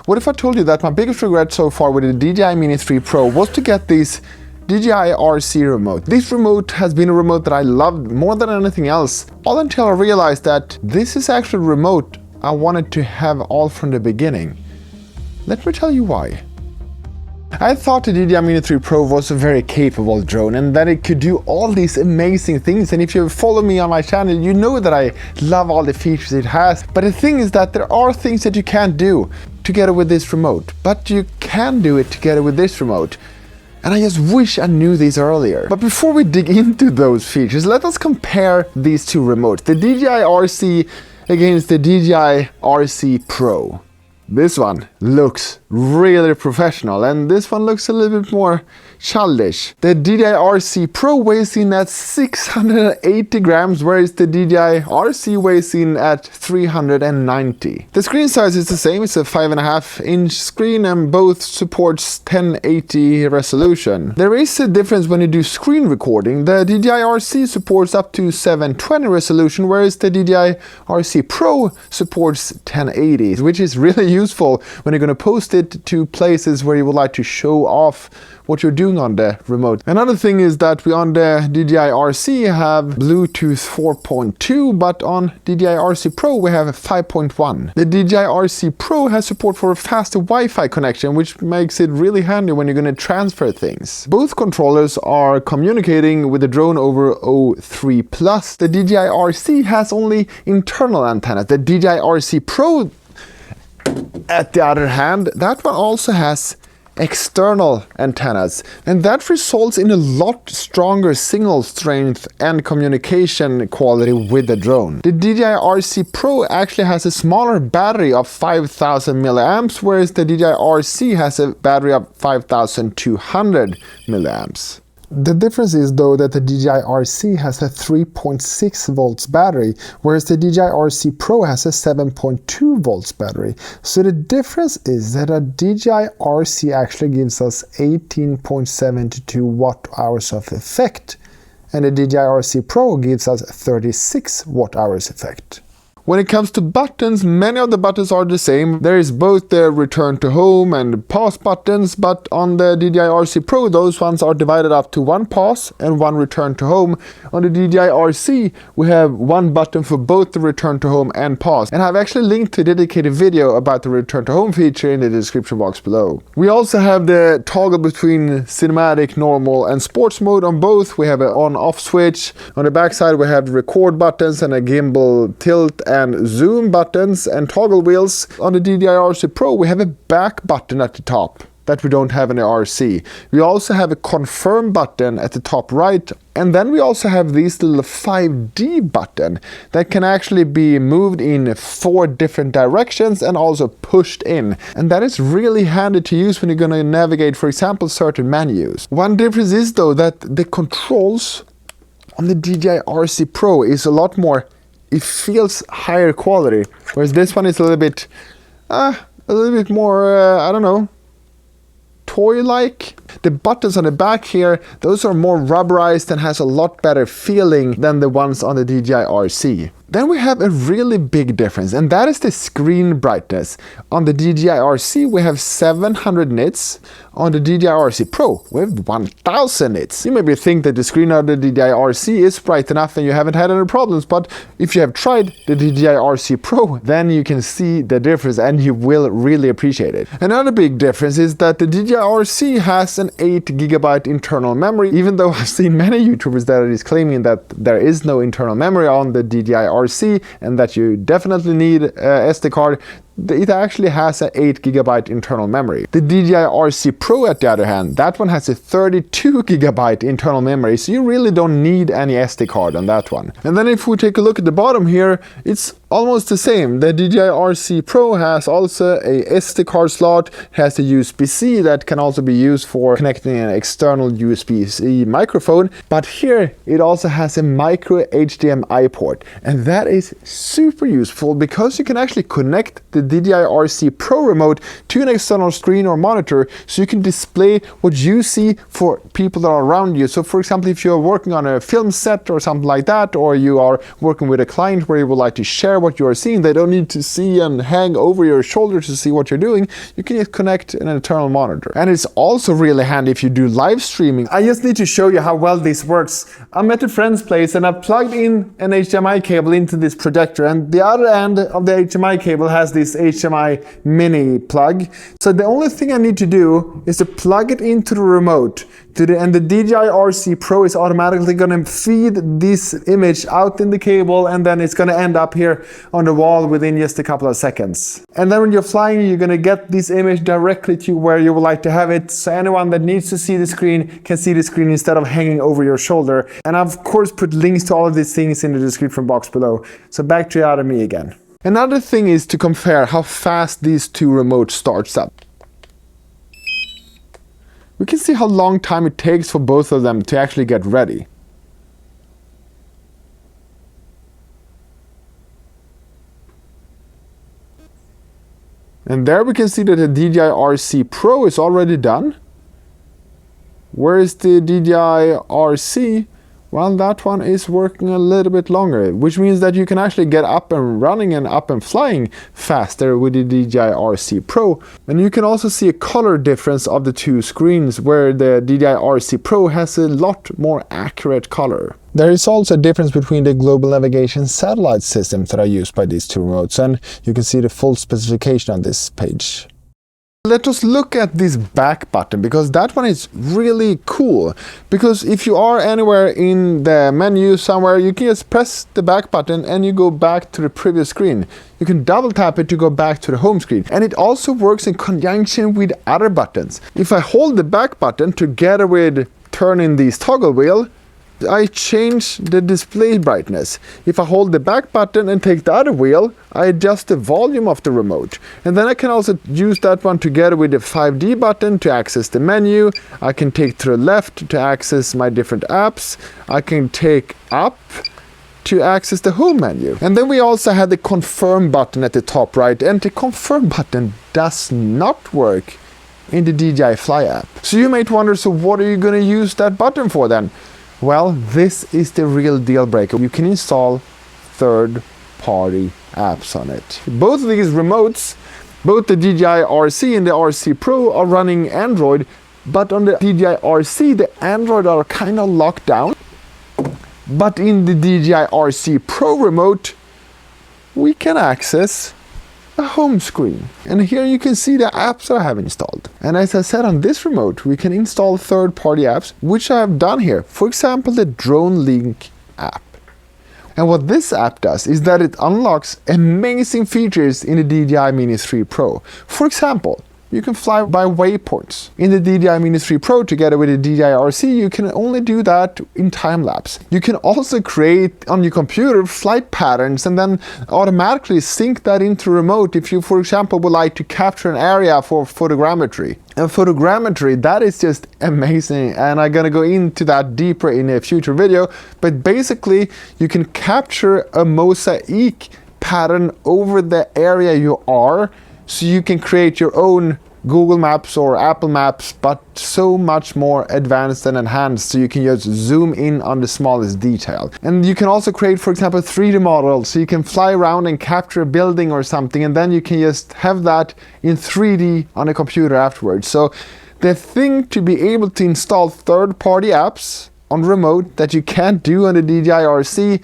What if I told you that my biggest regret so far with the DJI Mini 3 Pro was to get this DJI RC remote. This remote has been a remote that I loved more than anything else, all until I realized that this is actually a remote I wanted to have all from the beginning. Let me tell you why. I thought the DJI Mini 3 Pro was a very capable drone and that it could do all these amazing things, and if you follow me on my channel you know that I love all the features it has. But the thing is that there are things that you can't do together with this remote, but you can do it together with this remote. And I just wish I knew these earlier. But before we dig into those features, let us compare these two remotes, the DJI RC against the DJI RC Pro. This one looks really professional and this one looks a little bit more childish. The DJI RC Pro weighs in at 680 grams, whereas the DJI RC weighs in at 390. The screen size is the same, it's a 5.5-inch screen and both supports 1080 resolution. There is a difference when you do screen recording. The DJI RC supports up to 720 resolution, whereas the DJI RC Pro supports 1080, which is really useful when you're going to post it to places where you would like to show off what you're doing on the remote. Another thing is that we on the DJI RC have Bluetooth 4.2, but on DJI RC Pro we have 5.1. The DJI RC Pro has support for a faster Wi-Fi connection, which makes it really handy when you're going to transfer things. Both controllers are communicating with the drone over O3+. The DJI RC has only internal antennas. The DJI RC Pro, at the other hand, that one also has external antennas, and that results in a lot stronger signal strength and communication quality with the drone. The DJI RC Pro actually has a smaller battery of 5000 milliamps, whereas the DJI RC has a battery of 5200 milliamps. The difference is though that the DJI RC has a 3.6 volts battery, whereas the DJI RC Pro has a 7.2 volts battery. So the difference is that a DJI RC actually gives us 18.72 watt hours of effect, and the DJI RC Pro gives us 36 watt hours effect. When it comes to buttons, many of the buttons are the same. There is both the return to home and pause buttons, but on the DJI RC Pro, those ones are divided up to one pause and one return to home. On the DJI RC, we have one button for both the return to home and pause. And I've actually linked to a dedicated video about the return to home feature in the description box below. We also have the toggle between cinematic, normal and sports mode on both. We have an on-off switch. On the back side, we have record buttons and a gimbal tilt and zoom buttons and toggle wheels. On the DJI RC Pro we have a back button at the top that we don't have in the RC. We also have a confirm button at the top right, and then we also have this little 5D button that can actually be moved in 4 different directions and also pushed in, and that is really handy to use when you're going to navigate, for example, certain menus. One difference is though that the controls on the DJI RC Pro is a lot more, it feels higher quality, whereas this one is a little bit more, I don't know, toy-like. The buttons on the back here, those are more rubberized and has a lot better feeling than the ones on the DJI RC. Then we have a really big difference, and that is the screen brightness. On the DJI RC we have 700 nits, on the DJI RC Pro we have 1000 nits. You maybe think that the screen on the DJI RC is bright enough and you haven't had any problems, but if you have tried the DJI RC Pro, then you can see the difference and you will really appreciate it. Another big difference is that the DJI RC has an 8GB internal memory, even though I've seen many YouTubers that is claiming that there is no internal memory on the DJI RC and that you definitely need a SD card. It actually has an 8GB internal memory. The DJI RC Pro, at the other hand, that one has a 32GB internal memory, so you really don't need any SD card on that one. And then if we take a look at the bottom here, it's almost the same. The DJI RC Pro has also a SD card slot, has a USB-C that can also be used for connecting an external USB-C microphone, but here it also has a micro HDMI port, and that is super useful because you can actually connect the DJI RC Pro remote to an external screen or monitor, so you can display what you see for people that are around you. So for example, if you're working on a film set or something like that, or you are working with a client where you would like to share what you are seeing. They don't need to see and hang over your shoulder to see what you're doing. You can just connect an internal monitor. And it's also really handy if you do live streaming. I just need to show you how well this works. I'm at a friend's place and I've plugged in an HDMI cable into this projector, and the other end of the HDMI cable has this HDMI Mini plug. So the only thing I need to do is to plug it into the remote, and the DJI RC Pro is automatically going to feed this image out in the cable, and then it's going to end up here on the wall within just a couple of seconds. And then when you're flying, you're going to get this image directly to where you would like to have it, so anyone that needs to see the screen can see the screen instead of hanging over your shoulder. And I've of course put links to all of these things in the description box below. So back to out of me again. Another thing is to compare how fast these two remotes starts up. We can see how long time it takes for both of them to actually get ready. And there we can see that the DJI RC Pro is already done. Where is the DJI RC? Well, that one is working a little bit longer, which means that you can actually get up and running and up and flying faster with the DJI RC Pro. And you can also see a color difference of the two screens, where the DJI RC Pro has a lot more accurate color. There is also a difference between the global navigation satellite systems that are used by these two remotes, and you can see the full specification on this page. Let us look at this back button, because that one is really cool. Because if you are anywhere in the menu somewhere, you can just press the back button and you go back to the previous screen. You can double tap it to go back to the home screen. And it also works in conjunction with other buttons. If I hold the back button together with turning this toggle wheel, I change the display brightness. If I hold the back button and take the other wheel, I adjust the volume of the remote. And then I can also use that one together with the 5D button to access the menu. I can take to the left to access my different apps. I can take up to access the home menu. And then we also have the confirm button at the top right, and the confirm button does not work in the DJI Fly app. So you might wonder, so what are you going to use that button for then? Well, this is the real deal breaker. You can install third-party apps on it. Both of these remotes, both the DJI RC and the RC Pro, are running Android, but on the DJI RC, the Android are kind of locked down. But in the DJI RC Pro remote, we can access a home screen. And here you can see the apps that I have installed. And as I said, on this remote, we can install third-party apps, which I have done here. For example, the Drone Link app. And what this app does is that it unlocks amazing features in the DJI Mini 3 Pro. For example, you can fly by waypoints. In the DJI Mini 3 Pro together with the DJI RC, you can only do that in time-lapse. You can also create on your computer flight patterns and then automatically sync that into remote if you, for example, would like to capture an area for photogrammetry. And photogrammetry, that is just amazing, and I'm gonna go into that deeper in a future video. But basically, you can capture a mosaic pattern over the area you are, so you can create your own Google Maps or Apple Maps, but so much more advanced and enhanced, so you can just zoom in on the smallest detail. And you can also create, for example, 3D models, so you can fly around and capture a building or something, and then you can just have that in 3D on a computer afterwards. So the thing to be able to install third-party apps on remote that you can't do on the DJI RC,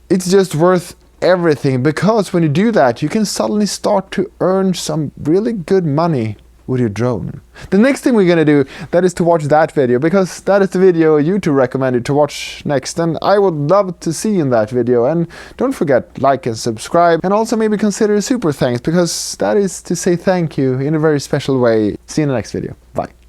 it's just worth everything, because when you do that, you can suddenly start to earn some really good money with your drone. The next thing we're gonna do, that is to watch that video, because that is the video YouTube recommended to watch next, and I would love to see you in that video. And don't forget, like and subscribe, and also maybe consider a super thanks, because that is to say thank you in a very special way. See you in the next video. Bye.